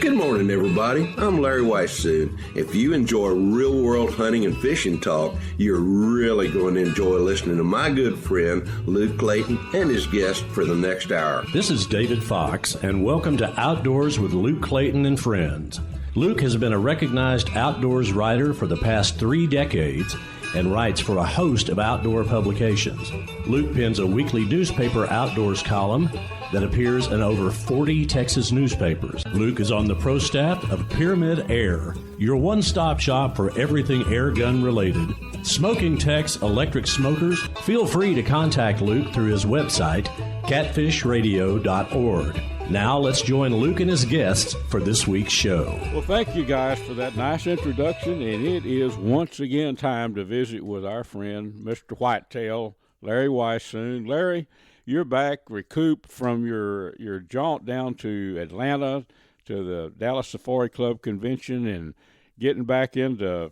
Good morning, everybody. I'm Larry Weishuhn. If you enjoy real-world hunting and fishing talk, you're really going to enjoy listening to my good friend, Luke Clayton, and his guest for the next hour. This is David Fox, and welcome to Outdoors with Luke Clayton and Friends. Luke has been a recognized outdoors writer for the past 3 decades and writes for a host of outdoor publications. Luke pens a weekly newspaper outdoors column that appears in over 40 Texas newspapers. Luke is on the pro staff of Pyramid Air, your one-stop shop for everything air gun related. Smoking techs, electric smokers, feel free to contact Luke through his website, catfishradio.org. Now let's join Luke and his guests for this week's show. Well, thank you guys for that nice introduction, and it is once again time to visit with our friend, Mr. Whitetail, Larry Weishuhn. Larry, you're back, recouped from your jaunt down to Atlanta to the Dallas Safari Club convention and getting back into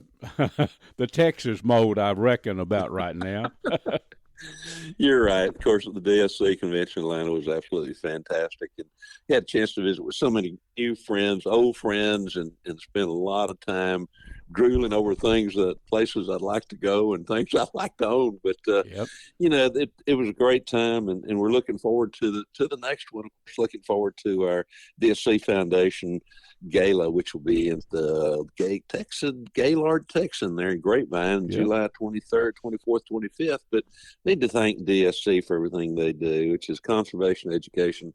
the Texas mode, I reckon, about right now. You're right. Of course, the DSC convention in Atlanta was absolutely fantastic. And had a chance to visit with so many new friends, old friends, and spend a lot of time drooling over places I'd like to go and things I'd like to own. But, you know, it was a great time, and we're looking forward to the next one. We're looking forward to our DSC Foundation Gala, which will be in the Gaylord, Texan there in Grapevine, July 23rd, 24th, 25th. But need to thank DSC for everything they do, which is conservation education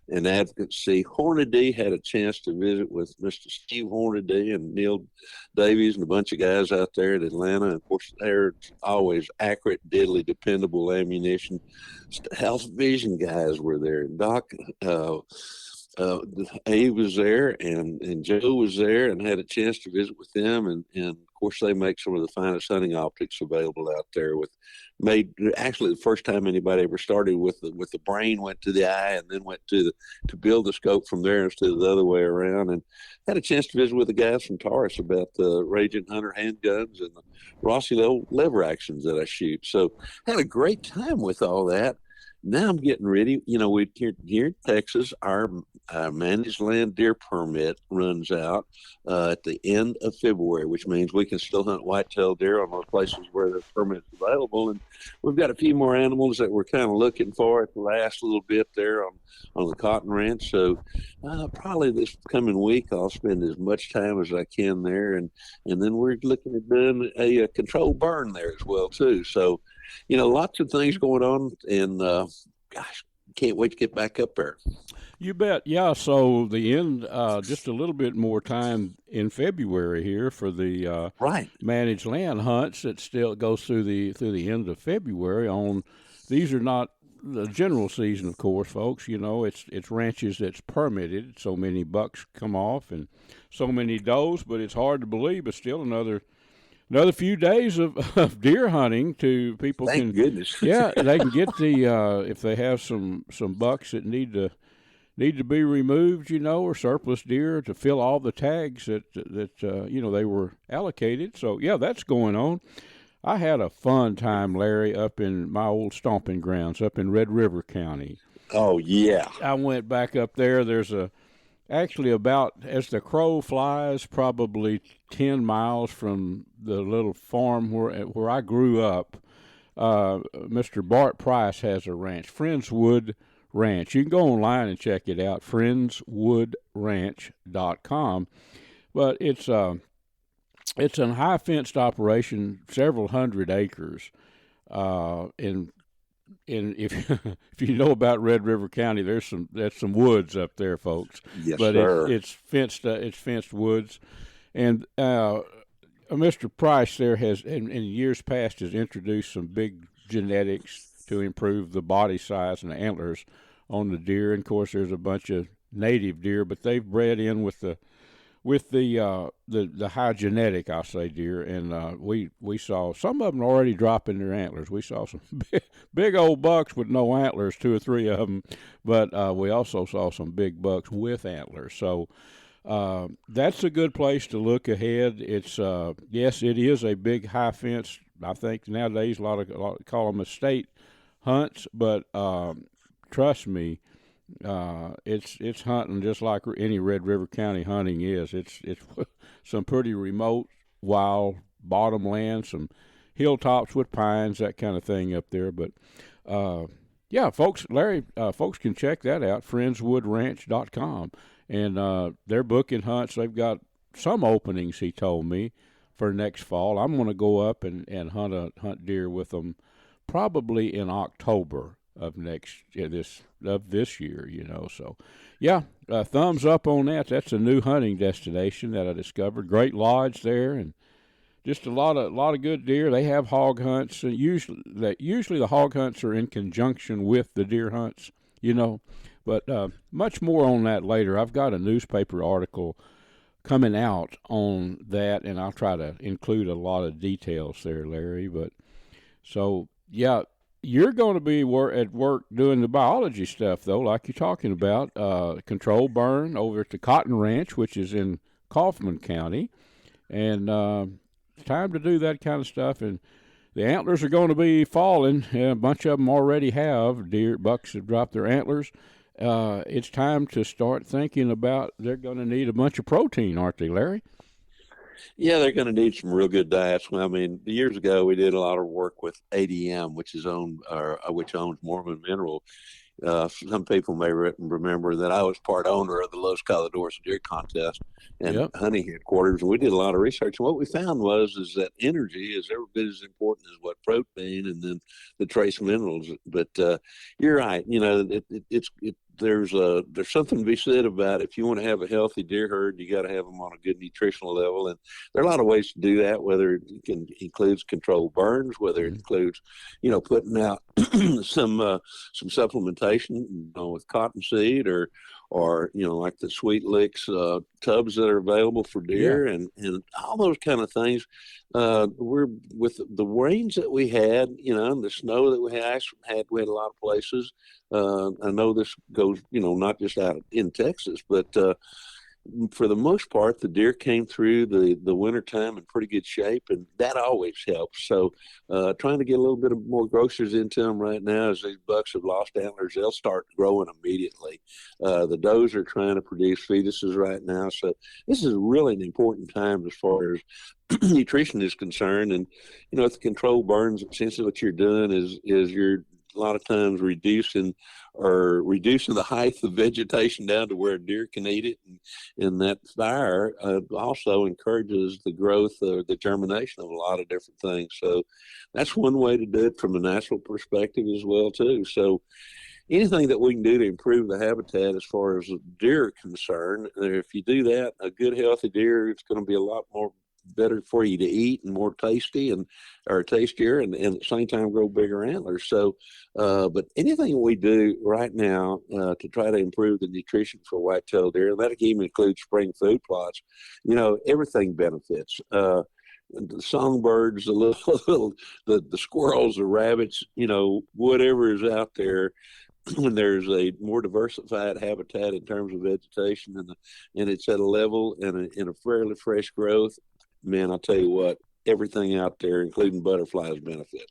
and advocacy. Hornady had a chance to visit with Mr. Steve Hornady and Neil Davies and a bunch of guys out there in Atlanta. And of course, they're always accurate, deadly, dependable ammunition. Health Vision guys were there. Doc, Abe was there and Joe was there, and had a chance to visit with them. And of course, they make some of the finest hunting optics available out there. Actually the first time anybody ever started with the brain, went to the eye, and then went to build the scope from there instead of the other way around. And had a chance to visit with the guys from Taurus about the Raging Hunter handguns and the Rossi lever actions that I shoot. So had a great time with all that. Now I'm getting ready. You know, we here in Texas, our managed land deer permit runs out at the end of February, which means we can still hunt whitetail deer on those places where the permit's available. And we've got a few more animals that we're kind of looking for at the last little bit there on the Cotton Ranch. So probably this coming week, I'll spend as much time as I can there. And then we're looking at doing a controlled burn there as well, too. So, you know, lots of things going on, and gosh, can't wait to get back up there. You bet. Yeah, so the end, just a little bit more time in February here for the managed land hunts. It still goes through the end of February. These are not the general season, of course, folks. You know, it's ranches that's permitted. So many bucks come off and so many does, but it's hard to believe, but still another few days of deer hunting to people. Thank goodness. Yeah, they can get if they have some bucks that need to be removed, you know, or surplus deer to fill all the tags that you know, they were allocated. So yeah, that's going on. I had a fun time, Larry, up in my old stomping grounds up in Red River County. Oh yeah, I went back up there. There's actually about, as the crow flies, probably 10 miles from the little farm where I grew up. Mr. Bart Price has a ranch, Friendswood Ranch. You can go online and check it out, friendswoodranch.com. But it's a high fenced operation, several hundred acres. And if you know about Red River County, there's some woods up there, folks. Yes, but sir. It's fenced woods, and Mr. Price there has in years past has introduced some big genetics to improve the body size and the antlers on the deer. And of course, there's a bunch of native deer, but they've bred in with the high genetic, I'll say, deer, and we saw some of them already dropping their antlers. We saw some big old bucks with no antlers, 2 or 3 of them, but we also saw some big bucks with antlers. So that's a good place to look ahead. It's yes, it is a big high fence. I think nowadays a lot call them estate hunts, but trust me, It's hunting just like any Red River County hunting is. It's some pretty remote, wild bottomland, some hilltops with pines, that kind of thing up there. But yeah, folks, Larry, folks can check that out, friendswoodranch.com, and they're booking hunts. They've got some openings, he told me, for next fall. I'm going to go up and hunt deer with them probably in October of this year, So, yeah, thumbs up on that. That's a new hunting destination that I discovered. Great lodge there, and just a lot of good deer. They have hog hunts, and usually the hog hunts are in conjunction with the deer hunts, But much more on that later. I've got a newspaper article coming out on that, and I'll try to include a lot of details there, Larry. But so, yeah, you're going to be at work doing the biology stuff, though, like you're talking about. Control burn over at the Cotton Ranch, which is in Kaufman County, and it's time to do that kind of stuff. And the antlers are going to be falling. A bunch of them already have. Bucks have dropped their antlers. It's time to start thinking about they're going to need a bunch of protein, aren't they, Larry? Yeah, they're going to need some real good diets. I mean, years ago we did a lot of work with ADM, which owns Mormon Mineral. Some people may remember that I was part owner of the Los Caladoras Deer Contest and hunting headquarters, and we did a lot of research. And what we found is that energy is every bit as important as what protein and then the trace minerals. But you're right. There's something to be said about if you want to have a healthy deer herd, you got to have them on a good nutritional level, and there are a lot of ways to do that. Whether it includes controlled burns, whether it includes, putting out some supplementation, with cottonseed or like the Sweet Licks tubs that are available for deer, and all those kind of things. We're with the rains that we had, and the snow that we had a lot of places. I know this goes, not just out in Texas, but for the most part, the deer came through the wintertime in pretty good shape, and that always helps. So trying to get a little bit of more grocers into them right now as these bucks have lost antlers, they'll start growing immediately. The does are trying to produce fetuses right now. So this is really an important time as far as nutrition is concerned. And, with the controlled burns, essentially what you're doing is you're a lot of times reducing the height of vegetation down to where a deer can eat it. And that fire also encourages the growth or the germination of a lot of different things. So that's one way to do it from a natural perspective as well, too. So anything that we can do to improve the habitat as far as deer are concerned, if you do that, a good, healthy deer, it's going to be a lot more better for you to eat and more tastier and at the same time grow bigger antlers. So but anything we do right now to try to improve the nutrition for whitetail deer, and that even includes spring food plots, everything benefits. The songbirds, the squirrels, the rabbits, whatever is out there. When there's a more diversified habitat in terms of vegetation and it's at a level and in a fairly fresh growth, man, I'll tell you what, everything out there, including butterflies, benefit.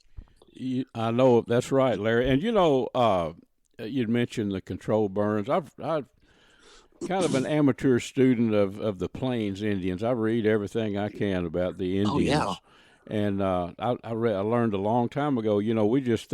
I know that's right, Larry. And you'd mentioned the controlled burns. I've kind of an amateur student of the Plains Indians. I read everything I can about the Indians. Oh, yeah. And I learned a long time ago. We just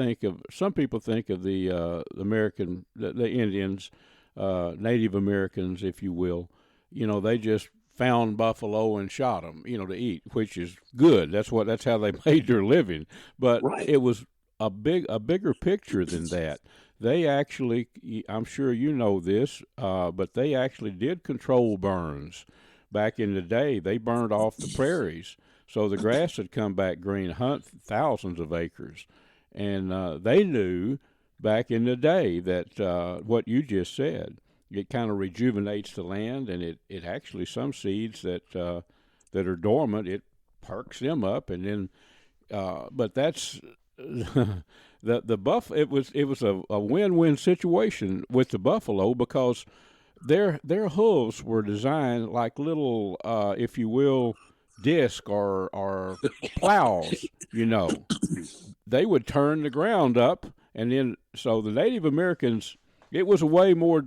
some people think of the the Indians, Native Americans, if you will. They just found buffalo and shot them, to eat, which is good. That's how they made their living. But It was a bigger picture than that. They actually, I'm sure you know this, but they actually did control burns back in the day. They burned off the prairies, so the grass had come back green, thousands of acres, and they knew back in the day that what you just said. It kind of rejuvenates the land, and it actually, some seeds that are dormant, it perks them up, and then but that's the buff. It was a win-win situation with the buffalo because their hooves were designed like little, if you will, disc or plows. They would turn the ground up, and then so the Native Americans It was a way more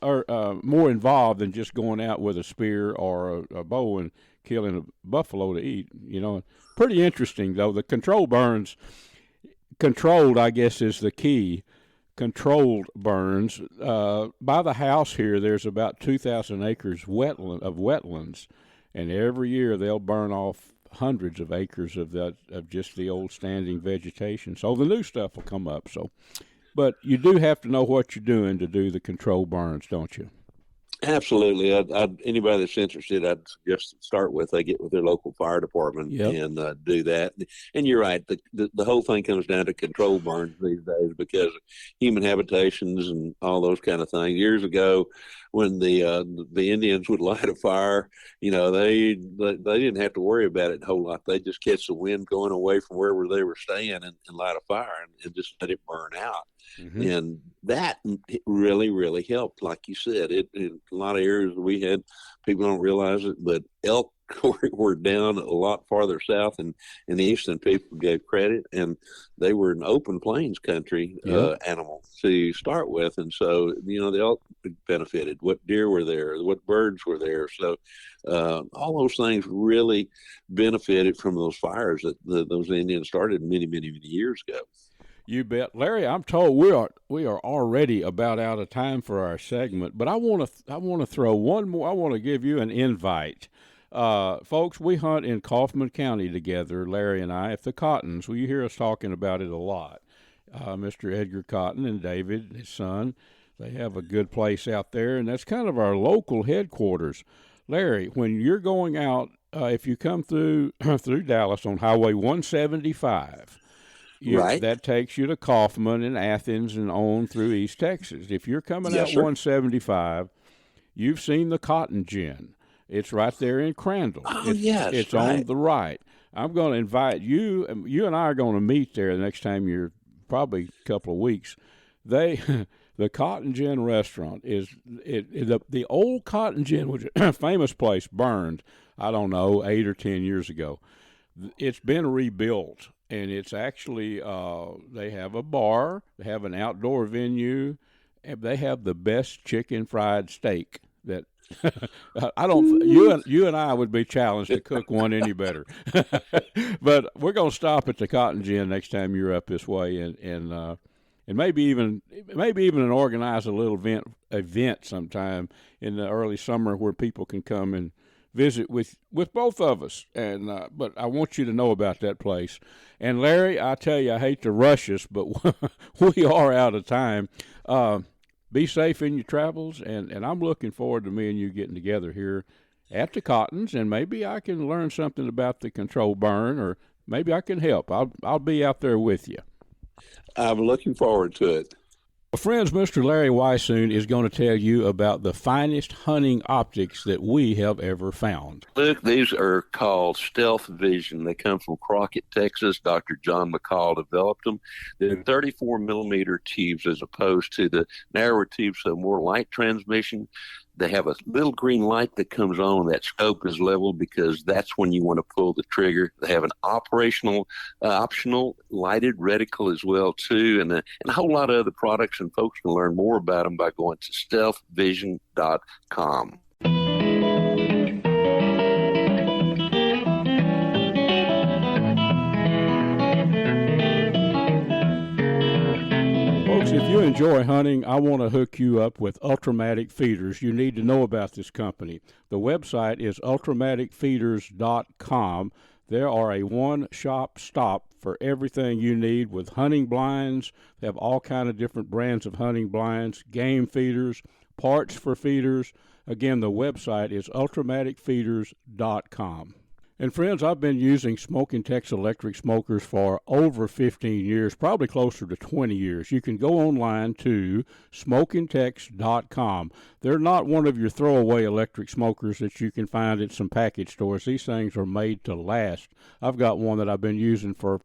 more involved than just going out with a spear or a bow and killing a buffalo to eat. Pretty interesting though. The control burns, controlled, I guess, is the key. Controlled burns. By the house here, there's about 2,000 acres of wetlands, and every year they'll burn off hundreds of acres of just the old standing vegetation. So the new stuff will come up. But you do have to know what you're doing to do the controlled burns, don't you? Absolutely. Anybody that's interested, I'd suggest start with they get with their local fire department and do that. And you're right. The whole thing comes down to control burns these days because of human habitations and all those kind of things. Years ago, when the Indians would light a fire, they didn't have to worry about it a whole lot. They just catch the wind going away from wherever they were staying and light a fire and just let it burn out. Mm-hmm. And that really, really helped. Like you said, in a lot of areas we had, people don't realize it, but elk were down a lot farther south and in the east than people gave credit. And they were an open plains country animal to start with. And so, the elk benefited. What deer were there? What birds were there? So all those things really benefited from those fires that those Indians started many, many, many years ago. You bet. Larry, I'm told we are already about out of time for our segment, but I want to throw one more. I want to give you an invite. Folks, we hunt in Kaufman County together, Larry and I, at the Cottons. Well, you hear us talking about it a lot. Mr. Edgar Cotton and David, his son, they have a good place out there, and that's kind of our local headquarters. Larry, when you're going out, if you come through Dallas on Highway 175, right, that takes you to Kaufman and Athens and on through East Texas. If you're coming out 175, you've seen the Cotton Gin. It's right there in Crandall. Oh, it's right on the right. I'm going to invite you. You and I are going to meet there the next time you're probably a couple of weeks. The Cotton Gin restaurant is the old Cotton Gin, which is a famous place, burned, I don't know, 8 or 10 years ago. It's been rebuilt. And it's actually, they have a bar, they have an outdoor venue, and they have the best chicken fried steak that you and I would be challenged to cook one any better. But we're going to stop at the Cotton Gin next time you're up this way, and maybe even organize a little event sometime in the early summer where people can come and visit with both of us, and but I want you to know about that place. And Larry, I tell you, I hate to rush us, but we are out of time. Be safe in your travels, and I'm looking forward to me and you getting together here at the Cottons, and maybe I can learn something about the control burn, or maybe I can help. I'll be out there with you. I'm looking forward to it. Well, friends, Mr. Larry Weishuhn is going to tell you about the finest hunting optics that we have ever found. Luke, these are called Stealth Vision. They come from Crockett, Texas. Dr. John McCall developed them. They're 34-millimeter tubes as opposed to the narrower tubes, so more light transmission. They have a little green light that comes on. That scope is level because that's when you want to pull the trigger. They have an optional lighted reticle as well too, and a whole lot of other products. And folks can learn more about them by going to stealthvision.com. If you enjoy hunting, I want to hook you up with Ultramatic Feeders. You need to know about this company. The website is ultramaticfeeders.com. There are a one-shop stop for everything you need with hunting blinds. They have all kind of different brands of hunting blinds, game feeders, parts for feeders. Again, the website is ultramaticfeeders.com. And friends, I've been using Smoking Tex electric smokers for over 15 years, probably closer to 20 years. You can go online to smokingtex.com. They're not one of your throwaway electric smokers that you can find at some package stores. These things are made to last. I've got one that I've been using for,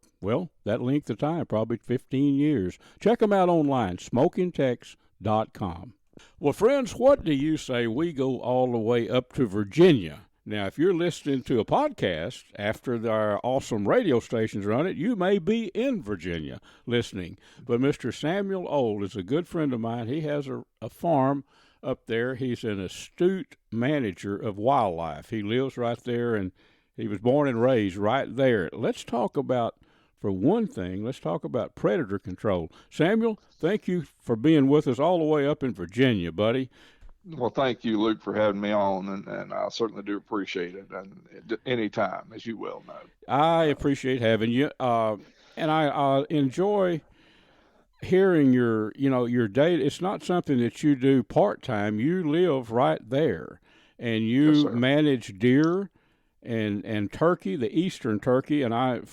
that length of time, probably 15 years. Check them out online, smokingtex.com. Well, friends, what do you say we go all the way up to Virginia? Now, if you're listening to a podcast after our awesome radio stations run it, you may be in Virginia listening. But Mr. Samuel Old is a good friend of mine. He has a farm up there. He's an astute manager of wildlife. He lives right there, and he was born and raised right there. Let's talk about, for one thing, let's talk about predator control. Samuel, thank you for being with us all the way up in Virginia, buddy. Well, thank you, Luke, for having me on, and I certainly do appreciate it. And any time, as you well know, I appreciate having you, and I enjoy hearing your day. It's not something that you do part time. You live right there, and you Yes, sir. manage deer and turkey, the eastern turkey. And I've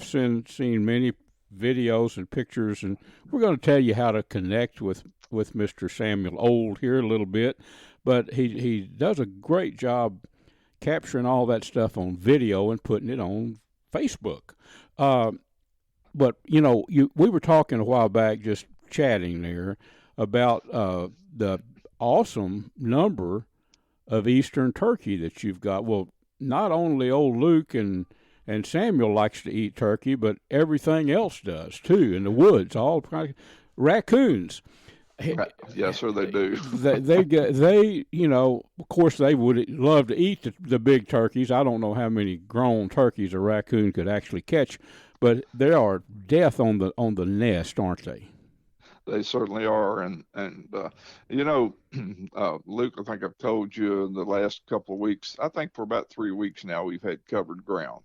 seen many videos and pictures, and we're going to tell you how to connect with Mr. Samuel Old here a little bit, but he does a great job capturing all that stuff on video and putting it on Facebook. But we were talking a while back, just chatting there about the awesome number of eastern turkey that you've got. Well, not only old Luke and Samuel likes to eat turkey, but everything else does too in the woods. All raccoons. Yes, sir, they do. Of course, they would love to eat the big turkeys. I don't know how many grown turkeys a raccoon could actually catch, but they are death on the nest, aren't they? They certainly are, and Luke, I think I've told you in the last couple of weeks. I think for about 3 weeks now, we've had covered ground,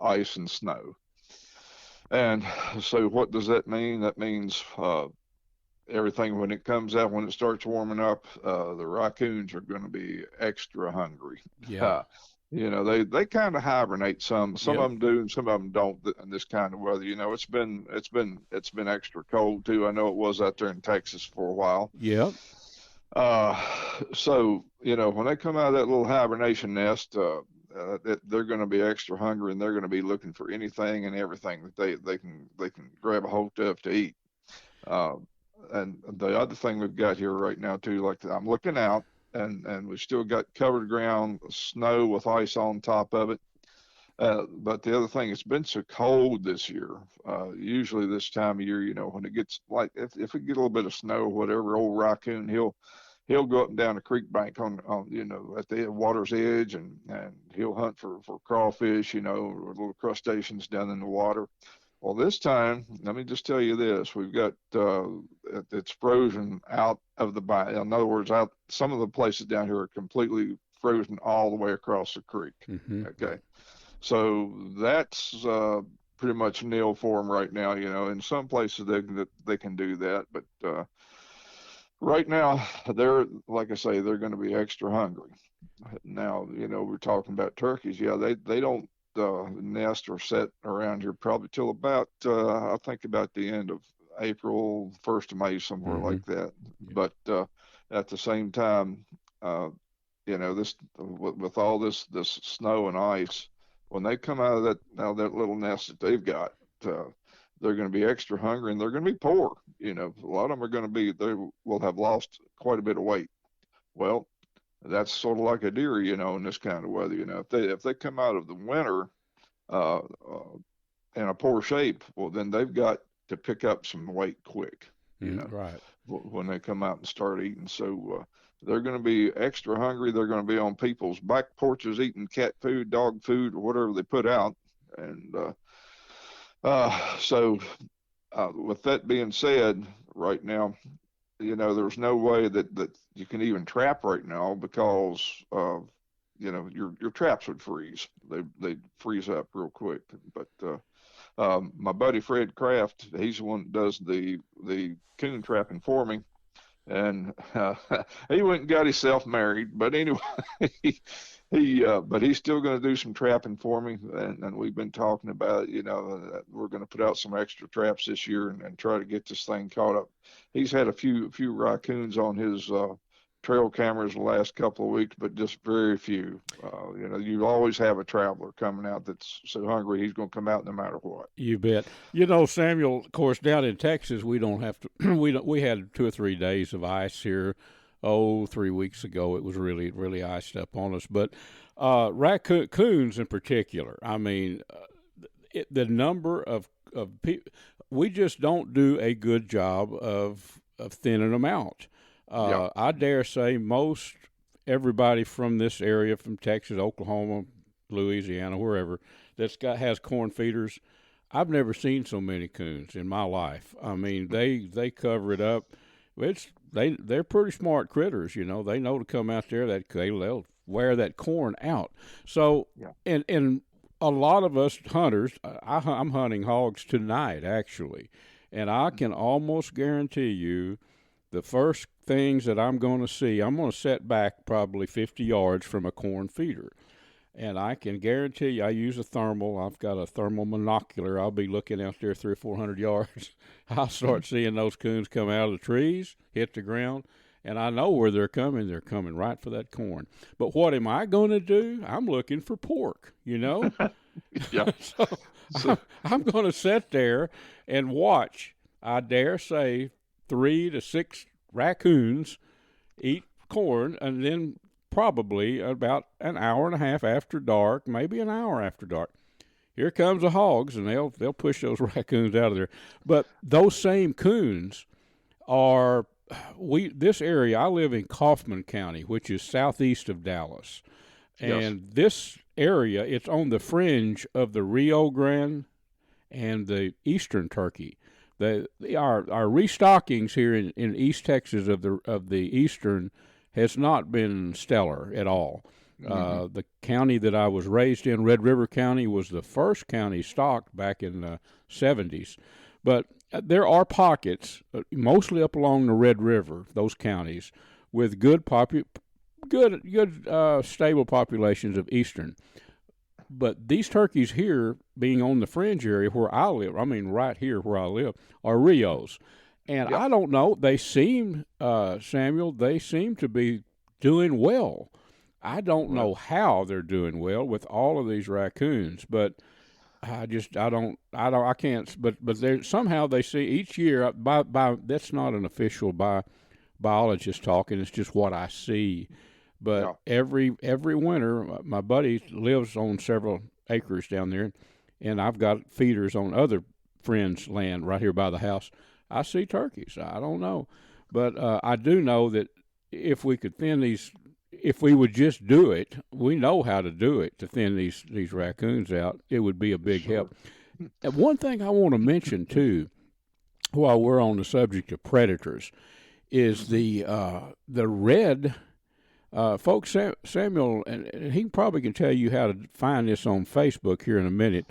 ice and snow. And so, what does that mean? That means everything when it comes out, when it starts warming up, the raccoons are going to be extra hungry. Yeah. They kind of hibernate. Some Yep. of them do, and some of them don't in this kind of weather. It's been extra cold too. I know it was out there in Texas for a while. Yeah. So when they come out of that little hibernation nest, they're going to be extra hungry, and they're going to be looking for anything and everything that they can grab a hold of to eat. And the other thing we've got here right now too, like I'm looking out, and we've still got covered ground, snow with ice on top of it. But the other thing, it's been so cold this year. Usually this time of year, when it gets like if we get a little bit of snow or whatever, old raccoon he'll go up and down the creek bank on at the water's edge, and he'll hunt for crawfish, or little crustaceans down in the water. Well, this time, let me just tell you this: we've got it's frozen out of the bank. In other words, some of the places down here are completely frozen all the way across the creek. Mm-hmm. Okay, so that's pretty much nil for them right now. In some places they can do that, but right now they're, like I say, they're going to be extra hungry. Now, we're talking about turkeys. Yeah, they don't nest or set around here probably till about I think about the end of April, 1st of May, somewhere like that. Yeah. But at the same time, this with all this snow and ice, when they come out of that little nest that they've got, they're going to be extra hungry, and they're going to be poor. A lot of them are going to they will have lost quite a bit of weight. Well, that's sort of like a deer, in this kind of weather. If they come out of the winter in a poor shape, well, then they've got to pick up some weight quick. Right. When they come out and start eating. So they're going to be extra hungry. They're going to be on people's back porches eating cat food, dog food, or whatever they put out. And so with that being said, right now, there's no way that you can even trap right now, because your traps would freeze. They'd freeze up real quick. But my buddy Fred Kraft, he's the one that does the coon trapping for me, and he went and got himself married. But anyway, but he's still going to do some trapping for me, and we've been talking about we're going to put out some extra traps this year and try to get this thing caught up. He's had a few raccoons on his trail cameras the last couple of weeks, but just very few. You always have a traveler coming out that's so hungry he's going to come out no matter what. You bet. Samuel, of course, down in Texas, we don't have to. We had 2 or 3 days of ice here 3 weeks ago. It was really, really iced up on us. But raccoons in particular, I mean, the number of people, we just don't do a good job of thinning them out. I dare say most everybody from this area, from Texas, Oklahoma, Louisiana, wherever, has corn feeders, I've never seen so many coons in my life. I mean, they cover it up. They're pretty smart critters, you know. They know to come out there, that they'll wear that corn out. So, and a lot of us hunters, I'm hunting hogs tonight actually, and I can almost guarantee you, the first things that I'm going to see, I'm going to set back probably 50 yards from a corn feeder. And I can guarantee you, I use a thermal. I've got a thermal monocular. I'll be looking out there 300 or 400 yards. I'll start seeing those coons come out of the trees, hit the ground, and I know where they're coming. They're coming right for that corn. But what am I going to do? I'm looking for pork, you know? So I'm going to sit there and watch, I dare say, 3 to 6 raccoons eat corn, and then probably about an hour and a half after dark, maybe an hour after dark, here comes the hogs, and they'll push those raccoons out of there. But those same coons are this area. I live in Kaufman County, which is southeast of Dallas, and this area, it's on the fringe of the Rio Grande and the eastern Turkey. Our restockings here in East Texas of the eastern has not been stellar at all. The county that I was raised in, Red River County, was the first county stocked back in the 70s. But there are pockets, mostly up along the Red River, those counties, with good stable populations of eastern. But these turkeys here, being on the fringe area where I live, I mean right here where I live, are Rios. And I don't know, they seem, Samuel, they seem to be doing well. I don't know how they're doing well with all of these raccoons, but I can't, but somehow they see each year, that's not an official biologist talking, it's just what I see. But every winter, my buddy lives on several acres down there, and I've got feeders on other friends' land right here by the house. I see turkeys. I don't know. But I do know that if we could thin these, if we would just do it, we know how to do it, to thin these raccoons out, it would be a big help. And one thing I want to mention, too, while we're on the subject of predators, is the red, folks, Samuel, and he probably can tell you how to find this on Facebook here in a minute,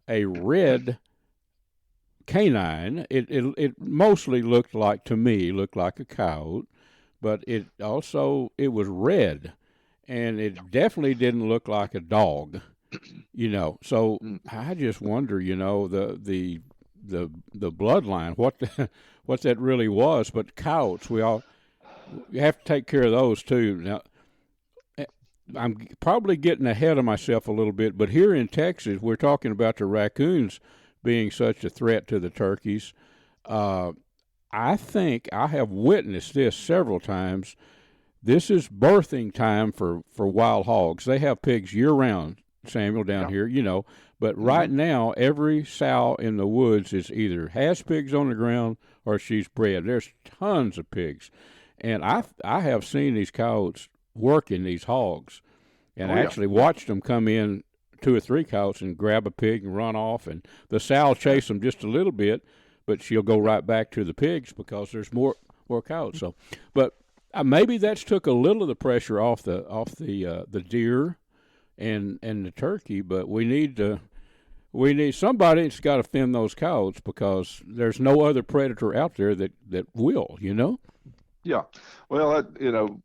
a red canine. It mostly looked like a coyote, but it was red, and it definitely didn't look like a dog, you know. So I just wonder, you know, the bloodline, what that really was. But coyotes, you have to take care of those too. Now, I'm probably getting ahead of myself a little bit, but here in Texas, we're talking about the raccoons being such a threat to the turkeys. I think I have witnessed this several times. This is birthing time for wild hogs. They have pigs year-round, Samuel, down here, you know. But right now, every sow in the woods either has pigs on the ground or she's bred. There's tons of pigs. And I have seen these coyotes working these hogs, and actually watched them come in, 2 or 3 coyotes, and grab a pig and run off, and the sow will chase them just a little bit, but she'll go right back to the pigs because there's more coyotes. So, but maybe that's took a little of the pressure off the deer and the turkey, but we need somebody that's got to thin those coyotes, because there's no other predator out there that will, you know. Yeah, well, you know,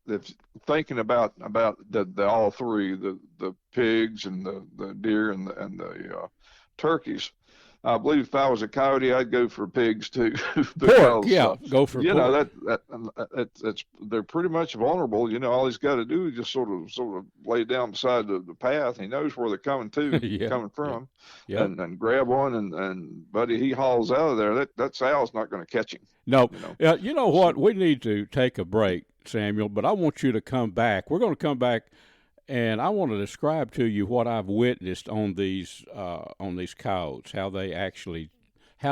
if thinking about the all three, the pigs and the deer and the turkeys, I believe if I was a coyote, I'd go for pigs too. Pork, yeah, go for pork. They're pretty much vulnerable. All he's got to do is just sort of lay down beside the path. He knows where they're coming from, and grab one, and buddy, he hauls out of there. That sow's not going to catch him. No, you know what? We need to take a break, Samuel, but I want you to come back. We're going to come back. And I want to describe to you what I've witnessed on these coyotes, how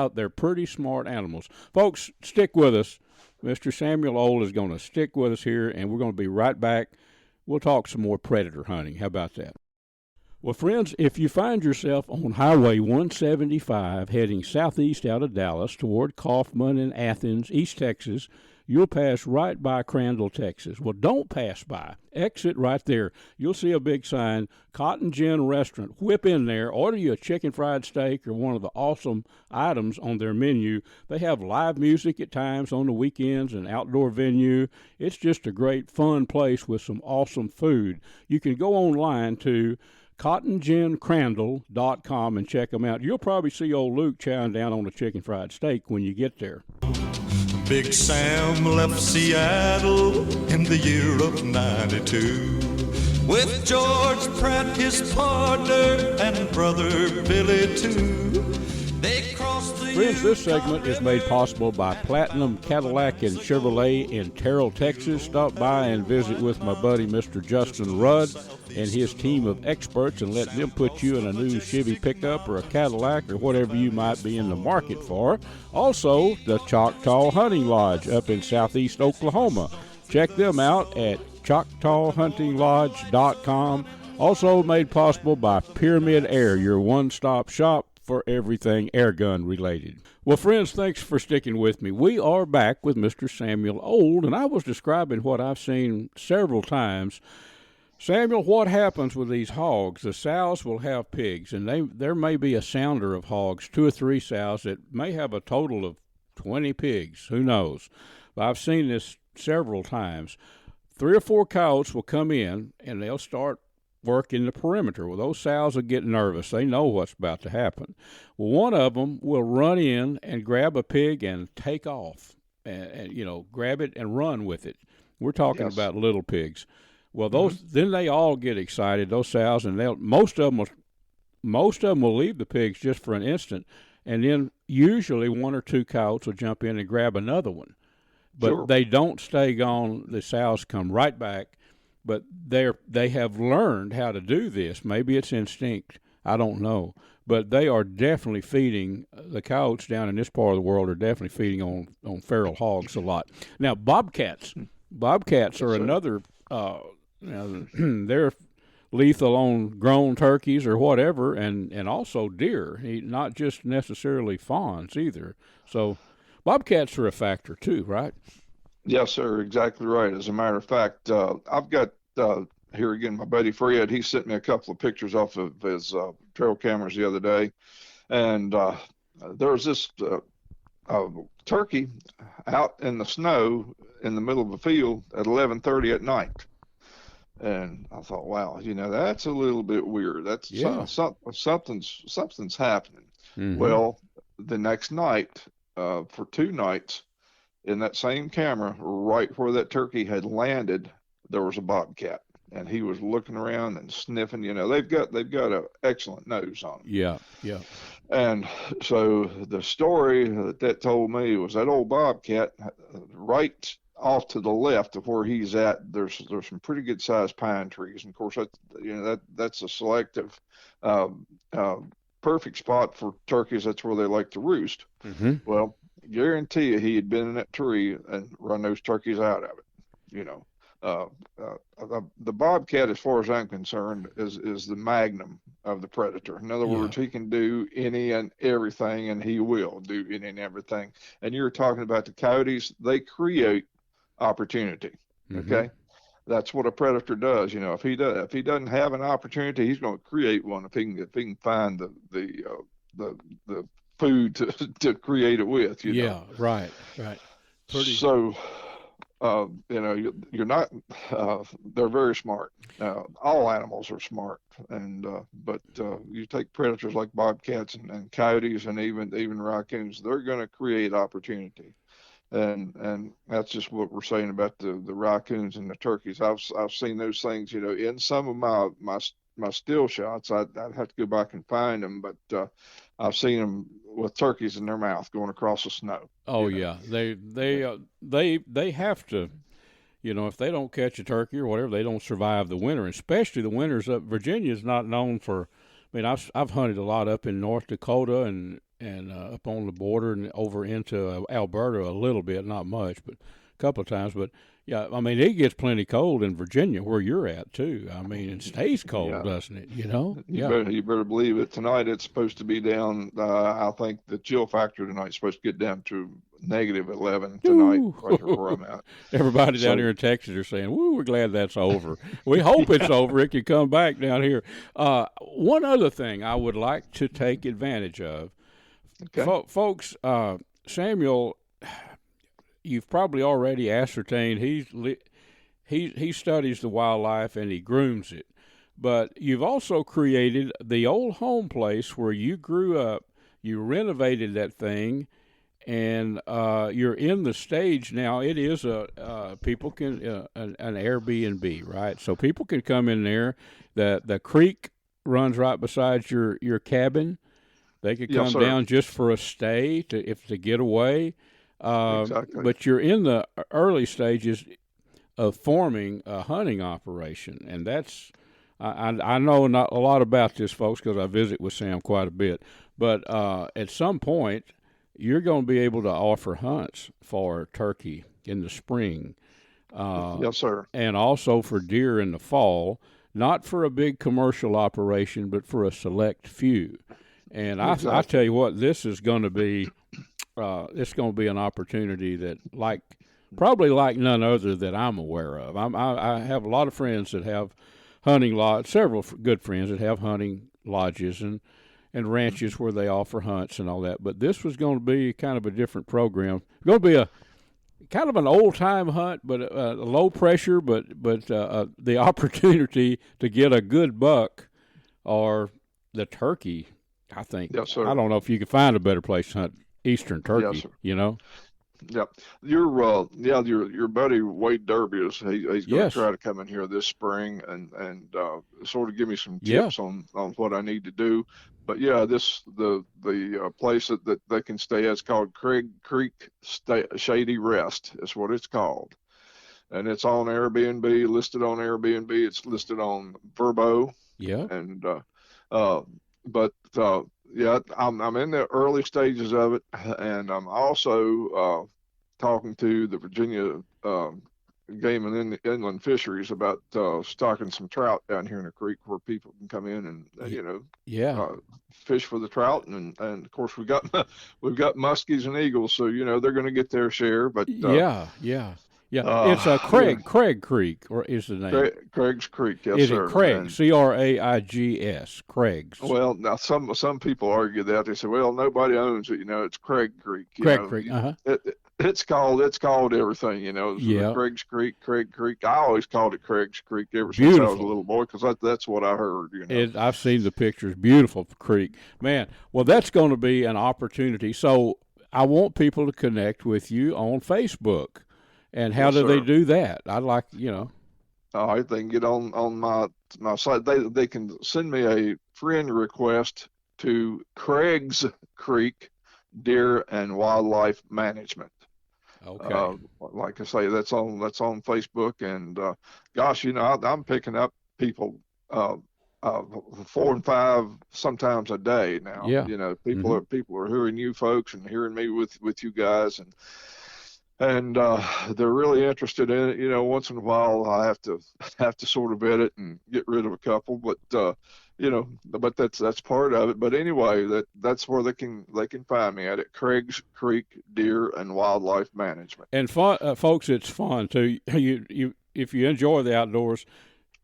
they're pretty smart animals. Folks, stick with us. Mr. Samuel Old is going to stick with us here, and we're going to be right back. We'll talk some more predator hunting. How about that? Well, friends, if you find yourself on Highway 175 heading southeast out of Dallas toward Kaufman and Athens, East Texas, you'll pass right by Crandall, Texas. Well, don't pass by. Exit right there. You'll see a big sign, Cotton Gin Restaurant. Whip in there, order you a chicken fried steak or one of the awesome items on their menu. They have live music at times on the weekends, an outdoor venue. It's just a great, fun place with some awesome food. You can go online to cottongincrandall.com and check them out. You'll probably see old Luke chowing down on a chicken fried steak when you get there. Big Sam left Seattle in the year of 92 with George Pratt, his partner, and brother Billy too. They crossed the Friends, this segment is made possible by Platinum Cadillac and Chevrolet in Terrell, Texas. Stop by and visit with my buddy Mr. Justin Rudd and his team of experts and let them put you in a new Chevy pickup or a Cadillac or whatever you might be in the market for. Also, the Choctaw Hunting Lodge up in southeast Oklahoma. Check them out at ChoctawHuntingLodge.com. Also made possible by Pyramid Air, your one-stop shop for everything airgun related. Well, friends, thanks for sticking with me. We are back with Mr. Samuel Old, and I was describing what I've seen several times. Samuel, what happens with these hogs? The sows will have pigs, and there may be a sounder of hogs, 2 or 3 sows that may have a total of 20 pigs. Who knows? But I've seen this several times. 3 or 4 coyotes will come in, and they'll start work in the perimeter. Well, those sows will get nervous. They know what's about to happen. Well, one of them will run in and grab a pig and take off and grab it and run with it. We're talking about little pigs. Well, then they all get excited, those sows, and most of them will leave the pigs just for an instant, and then usually 1 or 2 coyotes will jump in and grab another one. But they don't stay gone. The sows come right back. But they have learned how to do this. Maybe it's instinct. I don't know. But they are definitely feeding. The coyotes down in this part of the world are definitely feeding on feral hogs a lot. Now, bobcats are another. They're lethal on grown turkeys or whatever, and also deer. Not just necessarily fawns either. So, bobcats are a factor too, right? Yes, sir. Exactly right. As a matter of fact, I've got here again, my buddy Fred, he sent me a couple of pictures off of his trail cameras the other day. And there was this turkey out in the snow in the middle of a field at 11:30 at night. And I thought, wow, that's a little bit weird. That's something's happening. Mm-hmm. Well, the next night, for 2 nights, in that same camera, right where that turkey had landed, there was a bobcat, and he was looking around and sniffing. They've got an excellent nose on them. Yeah. And so the story that told me was that old bobcat, right off to the left of where he's at, there's some pretty good sized pine trees, and of course that's a selective, perfect spot for turkeys. That's where they like to roost. Mm-hmm. Well, guarantee you he had been in that tree and run those turkeys out of it. The bobcat, as far as I'm concerned, is the magnum of the predator. In other words, he can do any and everything, and he will do any and everything. And you're talking about the coyotes; they create opportunity. Mm-hmm. Okay, that's what a predator does. If he doesn't have an opportunity, he's going to create one. If he can find the food to create it with. Right. you're not. They're very smart. All animals are smart, but you take predators like bobcats and coyotes and even raccoons. They're going to create opportunity, and that's just what we're saying about the raccoons and the turkeys. I've seen those things, in some of my still shots. I'd have to go back and find them, but I've seen them with turkeys in their mouth going across the snow. Oh yeah, they have to. If they don't catch a turkey or whatever, they don't survive the winter. Especially the winters up. Virginia's not known for. I mean, I've hunted a lot up in North Dakota and up on the border and over into Alberta a little bit, not much, but a couple of times. But yeah, I mean, it gets plenty cold in Virginia where you're at too. I mean, it stays cold, doesn't it? You better believe it. Tonight it's supposed to be down. I think the chill factor tonight is supposed to get down to -11 tonight, right where I'm at. Everybody down here in Texas are saying, "Woo, we're glad that's over." We hope it's over. It can come back down here. One other thing I would like to take advantage of, folks. Samuel, you've probably already ascertained he studies the wildlife and he grooms it. But you've also created the old home place where you grew up. You renovated that thing, and you're in the stage now. It is people can an Airbnb, right? So people can come in there. The creek runs right beside your cabin. They could come down just for a stay to get away. Exactly. But you're in the early stages of forming a hunting operation, and that's I know not a lot about this, folks, because I visit with Sam quite a bit. But at some point, you're going to be able to offer hunts for turkey in the spring. Yes, sir. And also for deer in the fall, not for a big commercial operation, but for a select few. And I tell you what, this is going to be it's going to be an opportunity that probably like none other that I'm aware of. I have a lot of friends that have hunting lodges, several good friends that have hunting lodges and ranches where they offer hunts and all that. But this was going to be kind of a different program. It's going to be a kind of an old-time hunt, but low pressure, but the opportunity to get a good buck or the turkey, I think. Yes, sir. I don't know if you could find a better place to hunt eastern turkey, Yep. Your buddy Wade Derby he's going to try to come in here this spring and sort of give me some tips on what I need to do. But the place that they can stay at is called Craig Creek Shady Rest. Is what it's called, and it's on Airbnb. Listed on Airbnb. It's listed on Vrbo. Yeah. And I'm in the early stages of it, and I'm also talking to the Virginia Game and Inland Fisheries about stocking some trout down here in the creek where people can come in and fish for the trout, and of course we've got muskies and eagles, so they're going to get their share. But it's a Craig Creek, or is the name Craig's Creek? Yes, is sir. It Craig? Craigs? Craig's. Well, now some people argue that. They say, well, nobody owns it. It's Craig Creek. Creek. It's called everything. Craig's Creek, Craig Creek. I always called it Craig's Creek ever since I was a little boy, because that's what I heard. I've seen the pictures. Beautiful creek, man. Well, that's going to be an opportunity. So I want people to connect with you on Facebook. And how do they do that? I'd like, All right, they can get on my site. They can send me a friend request to Craig's Creek Deer and Wildlife Management. Okay. Like I say, that's on Facebook, and I'm picking up people 4 and 5 sometimes a day now. Yeah. People are hearing you folks and hearing me with you guys, and they're really interested in it. Once in a while I have to sort of vet it and get rid of a couple, but but that's part of it. But anyway, that's where they can find me at Craig's Creek Deer and Wildlife Management. And fun, folks, it's fun too. You if you enjoy the outdoors,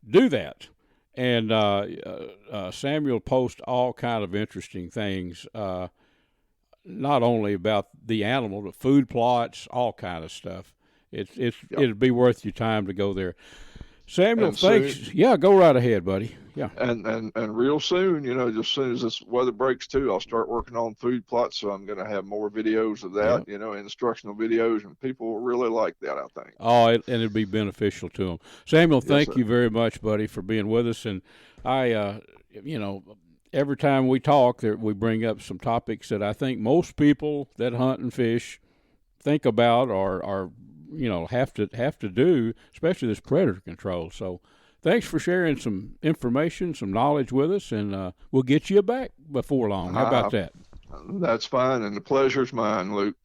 do that. And Samuel posts all kind of interesting things. Not only about the animal, but food plots, all kind of stuff. it'd be worth your time to go there. Samuel, And thanks. soon, Yeah, go right ahead, buddy. Yeah. and real soon, just as soon as this weather breaks too, I'll start working on food plots. So I'm going to have more videos of that, instructional videos, and people will really like that, I think. Oh, and it'd be beneficial to them. Samuel, thank sir. you very much, buddy, for being with us. And I, every time we talk, we bring up some topics that I think most people that hunt and fish think about or have to do, especially this predator control. So thanks for sharing some information, some knowledge with us, and we'll get you back before long. How about that? That's fine, and the pleasure's mine, Luke.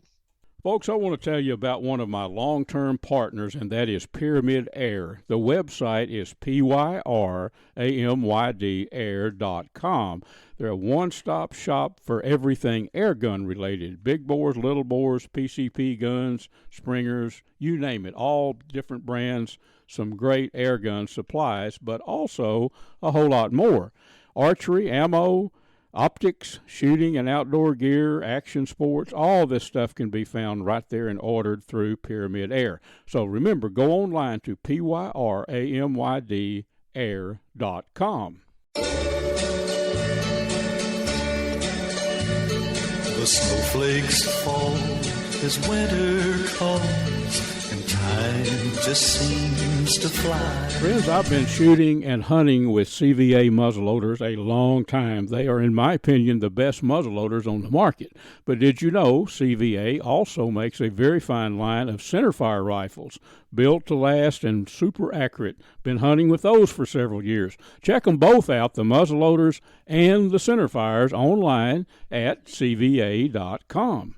Folks, I want to tell you about one of my long-term partners, and that is Pyramid Air. The website is pyramydair.com. They're a one-stop shop for everything airgun related. Big bores, little bores, PCP guns, springers, you name it. All different brands, some great airgun supplies, but also a whole lot more. Archery, ammo, optics, shooting and outdoor gear, action sports, all this stuff can be found right there and ordered through Pyramid Air. So remember, go online to pyramydair.com. The snowflakes fall as winter comes, and time just seems to fly. Friends, I've been shooting and hunting with CVA muzzleloaders a long time. They are, in my opinion, the best muzzleloaders on the market. But did you know CVA also makes a very fine line of centerfire rifles, built to last and super accurate? Been hunting with those for several years. Check them both out, the muzzleloaders and the centerfires, online at cva.com.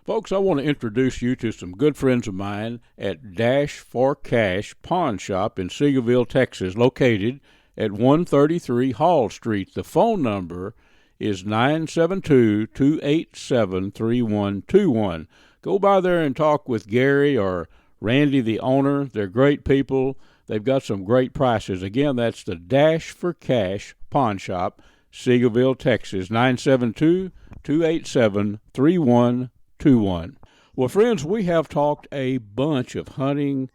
Folks, I want to introduce you to some good friends of mine at Dash for Cash Pawn Shop in Seagoville, Texas, located at 133 Hall Street. The phone number is 972-287-3121. Go by there and talk with Gary or Randy, the owner. They're great people. They've got some great prices. Again, that's the Dash for Cash Pawn Shop, Seagoville, Texas, 972-287-3121. Well, friends, we have talked a bunch of hunting,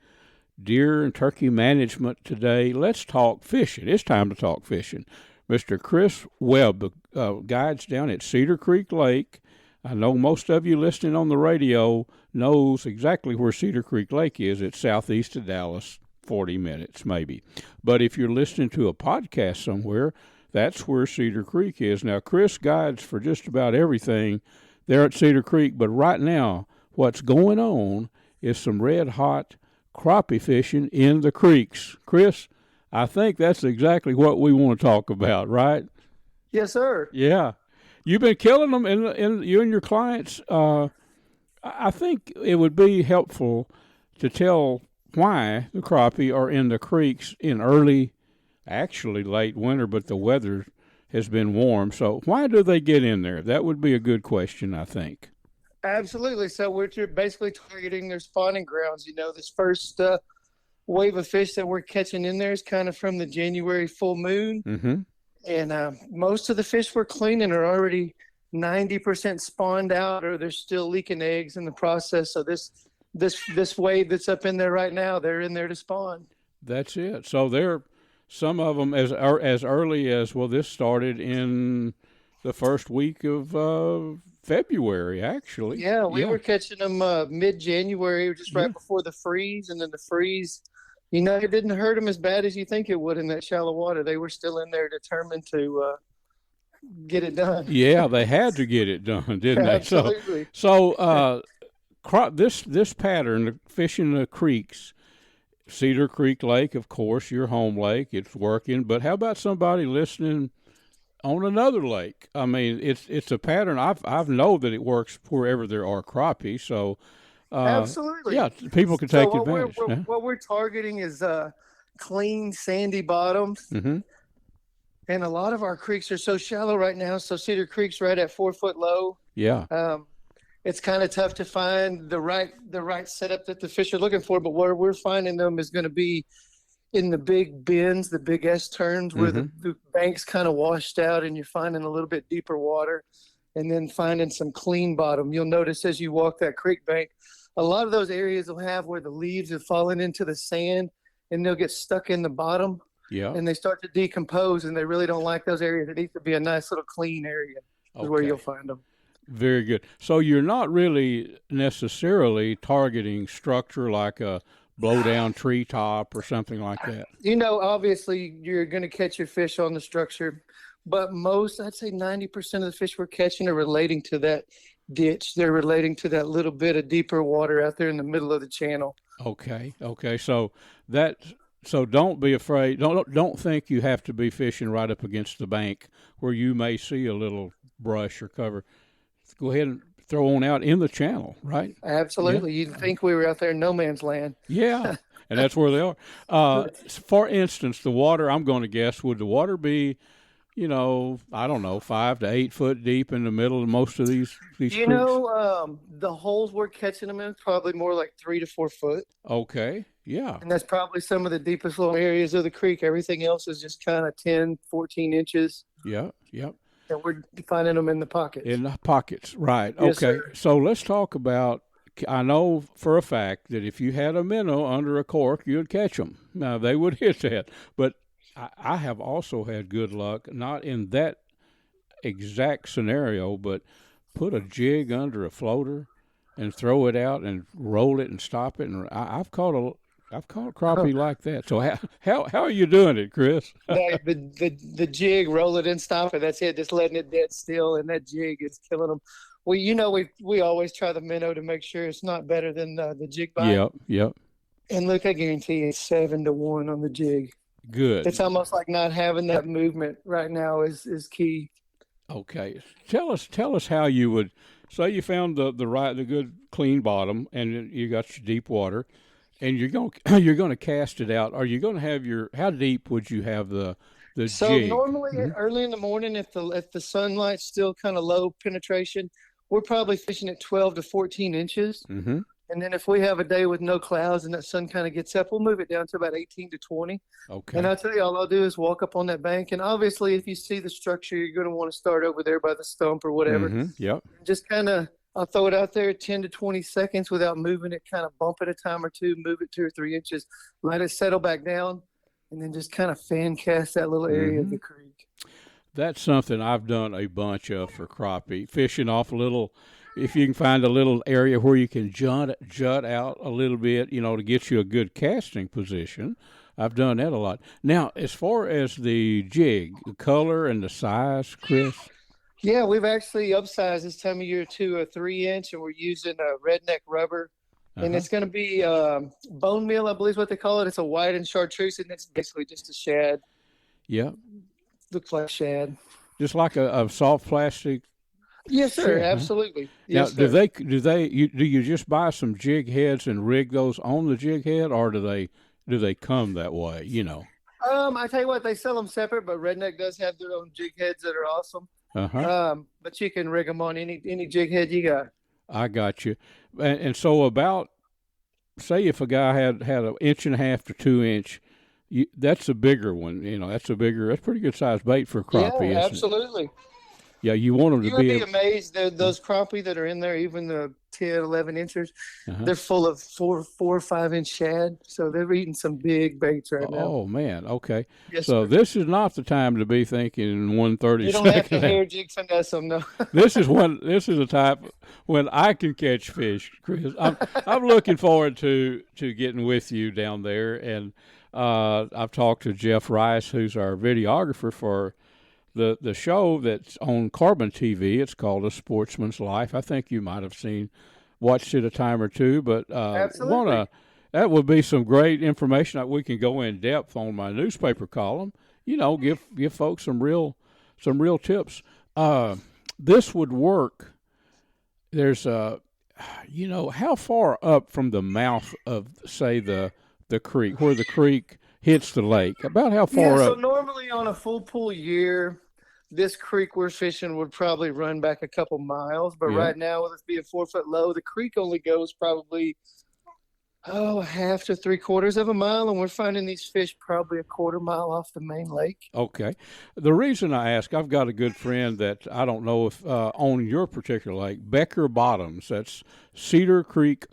deer and turkey management today. Let's talk fishing. It's time to talk fishing. Mr. Chris Webb guides down at Cedar Creek Lake. I know most of you listening on the radio knows exactly where Cedar Creek Lake is. It's southeast of Dallas, 40 minutes maybe. But if you're listening to a podcast somewhere, that's where Cedar Creek is. Now, Chris guides for just about everything there at Cedar Creek, but right now what's going on is some red-hot crappie fishing in the creeks. Chris, I think that's exactly what we want to talk about, right? Yes, sir. Yeah. You've been killing them, in you and your clients. I think it would be helpful to tell why the crappie are in the creeks in actually late winter, but the weather has been warm. So why do they get in there? That would be a good question, I think. Absolutely. So we're basically targeting their spawning grounds. This first wave of fish that we're catching in there is kind of from the January full moon. Mm-hmm. And most of the fish we're cleaning are already 90% spawned out, or they're still leaking eggs in the process. So this wave that's up in there right now, they're in there to spawn. That's it. So they're some of them as early as, this started in the first week of February, actually. Yeah, we were catching them mid-January, just right before the freeze, and then the freeze, it didn't hurt them as bad as you think it would in that shallow water. They were still in there determined to get it done. Yeah, they had to get it done, didn't they? Absolutely. So this pattern, fishing the creeks, Cedar Creek Lake, of course, your home lake, it's working. But how about somebody listening on another lake? I mean, it's a pattern. I've know that it works wherever there are crappie. So absolutely, yeah, people can take advantage. What we're targeting is clean, sandy bottoms. Mm-hmm. And a lot of our creeks are so shallow right now. So Cedar Creek's right at 4 foot low. Yeah. It's kind of tough to find the right setup that the fish are looking for, but where we're finding them is going to be in the big bends, the big S turns, where the bank's kind of washed out and you're finding a little bit deeper water, and then finding some clean bottom. You'll notice as you walk that creek bank, a lot of those areas will have where the leaves have fallen into the sand and they'll get stuck in the bottom. Yeah. And they start to decompose, and they really don't like those areas. It needs to be a nice little clean area is where you'll find them. Very good. So you're not really necessarily targeting structure like a blow down treetop or something like that. Obviously you're going to catch your fish on the structure, but I'd say 90% of the fish we're catching are relating to that ditch. They're relating to that little bit of deeper water out there in the middle of the channel. Okay. So don't be afraid. Don't think you have to be fishing right up against the bank where you may see a little brush or cover. Go ahead and throw on out in the channel, right? Absolutely. Yeah. You'd think we were out there in no man's land. Yeah, and that's where they are. For instance, the water, I'm going to guess, would the water be, I don't know, 5 to 8 foot deep in the middle of most of these creeks? The holes we're catching them in probably more like 3 to 4 foot. Okay. Yeah. And that's probably some of the deepest little areas of the creek. Everything else is just kind of 10, 14 inches. Yeah. Yep. And we're finding them in the pockets. In the pockets, right. Yes, okay. Sir. So let's talk about, I know for a fact that if you had a minnow under a cork, you'd catch them. Now, they would hit that. But I have also had good luck, not in that exact scenario, but put a jig under a floater and throw it out and roll it and stop it. And I've caught crappie like that. So how are you doing it, Chris? the jig, roll it and stop it. That's it. Just letting it dead still, and that jig is killing them. Well, we always try the minnow to make sure it's not better than the jig bite. Yep. And look, I guarantee you, 7-1 on the jig. Good. It's almost like not having that movement right now is key. Okay. Tell us how you would say you found the good clean bottom and you got your deep water. And you're going to cast it out. Are you going to have how deep would you have the jig? So normally early in the morning, if the sunlight's still kind of low penetration, we're probably fishing at 12 to 14 inches. Mm-hmm. And then if we have a day with no clouds and that sun kind of gets up, we'll move it down to about 18 to 20. Okay. And I'll tell you, all I'll do is walk up on that bank. And obviously, if you see the structure, you're going to want to start over there by the stump or whatever. Mm-hmm. Yep. Just kind of, I'll throw it out there 10 to 20 seconds without moving it, kind of bump it a time or two, move it 2 or 3 inches, let it settle back down, and then just kind of fan cast that little area of the creek. That's something I've done a bunch of for crappie, fishing off a little, if you can find a little area where you can jut out a little bit, to get you a good casting position. I've done that a lot. Now, as far as the jig, the color and the size, Chris? Yeah, we've actually upsized this time of year to a 3-inch, and we're using a redneck rubber. And it's going to be bone meal, I believe is what they call it. It's a white and chartreuse, and it's basically just a shad. Yeah. Looks like shad. Just like a soft plastic. Yes, sir. Shad, Absolutely. Huh? Yes, now, sir. do you just buy some jig heads and rig those on the jig head, or do they come that way? I tell you what, they sell them separate, but Redneck does have their own jig heads that are awesome. But you can rig them on any jig head you got. I got you. And so about, say if a guy had an 1.5 to 2 inch, that's a bigger one. That's pretty good sized bait for crappie. Yeah, absolutely. Isn't it? Yeah, you want them to be. You would be amazed. Those crappie that are in there, even the 10, 11 inches, they're full of 4 or 5 inch shad. So they're eating some big baits right now. Oh man, okay. Yes, so sir. This is not the time to be thinking 130. You don't have to hair jig finesse them, no. This is the type when I can catch fish, Chris. I'm looking forward to getting with you down there, and I've talked to Jeff Rice, who's our videographer for the show that's on Carbon TV. It's called A Sportsman's Life. I think you might have watched it a time or two, but absolutely. That would be some great information that we can go in depth on my newspaper column. Give folks some real tips. This would work. There's how far up from the mouth of, say, the creek, where the creek hits the lake, about how far up? So normally on a full pool year, this creek we're fishing would probably run back a couple miles, but right now with it being 4 foot low, the creek only goes probably, half to 3/4 of a mile, and we're finding these fish probably a 1/4 mile off the main lake. Okay. The reason I ask, I've got a good friend that I don't know if on your particular lake, Becker Bottoms, that's Cedar Creek,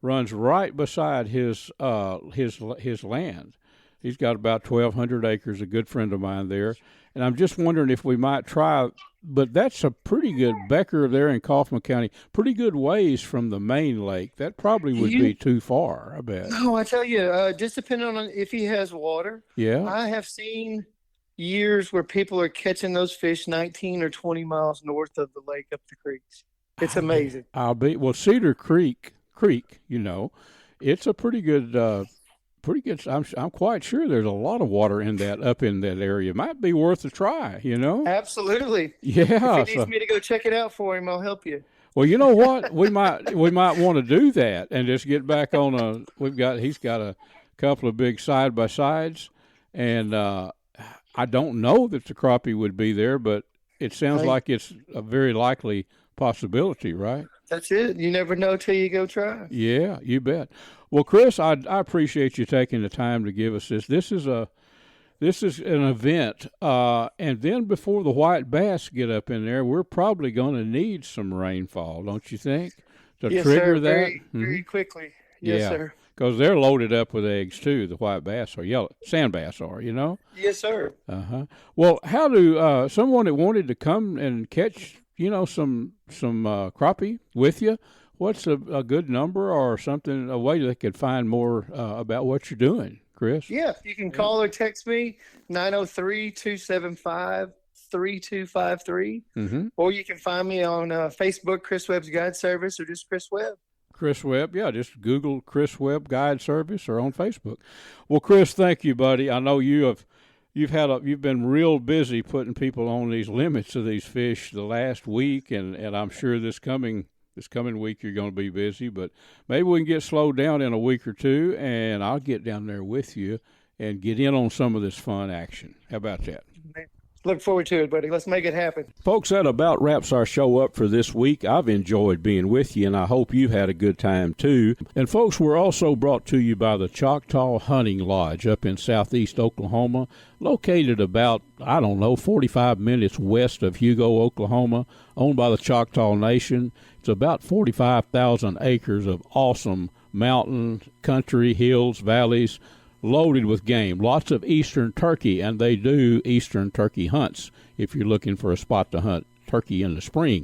runs right beside his land. He's got about 1,200 acres, a good friend of mine there. And I'm just wondering if we might try, but that's a pretty good Becker there in Kaufman County, pretty good ways from the main lake. That probably would be too far, I bet. No, I tell you, just depending on if he has water. Yeah. I have seen years where people are catching those fish 19 or 20 miles north of the lake up the creeks. It's amazing. Cedar Creek, it's a pretty good, I'm quite sure there's a lot of water up in that area. Might be worth a try, Absolutely. Yeah. If he needs me to go check it out for him, I'll help you. Well, you know what? We might want to do that and just get back on he's got a couple of big side-by-sides, and I don't know that the crappie would be there, but it sounds like it's a very likely possibility, right? That's it. You never know till you go try. Yeah, you bet. Well, Chris, I appreciate you taking the time to give us this. This is an event, and then before the white bass get up in there, we're probably going to need some rainfall, don't you think, to trigger that? Very, very quickly. Yes, sir. Because they're loaded up with eggs too. The white bass or yellow sand bass are, Yes, sir. Well, how do someone that wanted to come and catch, some crappie with you? What's a good number or something, a way they could find more about what you're doing, Chris? Yeah, you can call or text me, 903-275-3253. Or you can find me on Facebook, Chris Webb's Guide Service, or just Chris Webb. Chris Webb, yeah, just Google Chris Webb Guide Service or on Facebook. Well, Chris, thank you, buddy. I know you've been real busy putting people on these limits of these fish the last week, and I'm sure this coming week you're going to be busy, but maybe we can get slowed down in a week or two, and I'll get down there with you and get in on some of this fun action. How about that? Look forward to it, buddy. Let's make it happen. Folks, that about wraps our show up for this week. I've enjoyed being with you, and I hope you've had a good time, too. And, folks, we're also brought to you by the Choctaw Hunting Lodge up in southeast Oklahoma, located about, 45 minutes west of Hugo, Oklahoma, owned by the Choctaw Nation. It's about 45,000 acres of awesome mountain, country, hills, valleys, loaded with game, lots of eastern turkey, and they do eastern turkey hunts if you're looking for a spot to hunt turkey in the spring.